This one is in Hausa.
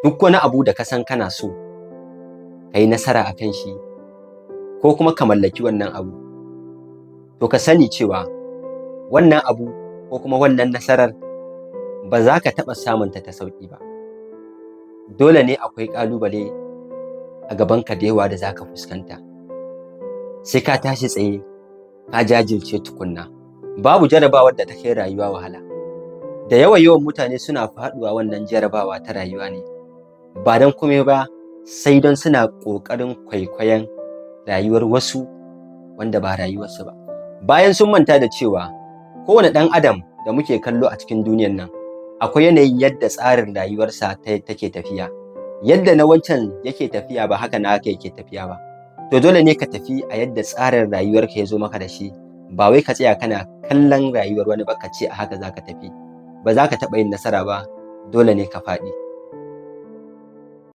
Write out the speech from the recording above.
duk wani abu da ka san kana so ka yi nasara a kan shi ko kuma ka mallaki wannan abu, to ka sani cewa wannan abu ko kuma wannan nasarar ba za ka taɓa samunta ta sauƙi ba. Dole ne akwai ƙalubale a gabanka da yawa da za ka fuskanta. Sai ka tashi tsaye, ka jajirce tukunna. Babu jarabawar da ta kai rayuwa wahala. Da yawan mutane suna faɗuwa wannan jarabawa ta rayuwa ne, ba don komai ba sai don suna ƙoƙarin kwaikwayon rayuwar wasu wanda ba rayuwarsu ba. Bayan sun manta da cewa kowane ɗan adam da muke kallo a cikin duniyar nan, akwai yanayin yadda tsarin rayuwarsa take tafiya. Yadda na wancan yake tafiya ba haka na haka yake tafiya ba. To dole ne ka tafi a yadda tsarin rayuwarka ya zo maka da shi, ba wai ka tsaya kana kallon rayuwar wani ba ka ce a haka za ka tafi. Ba za ka taɓa yin nasara ba, dole ne ka faɗi.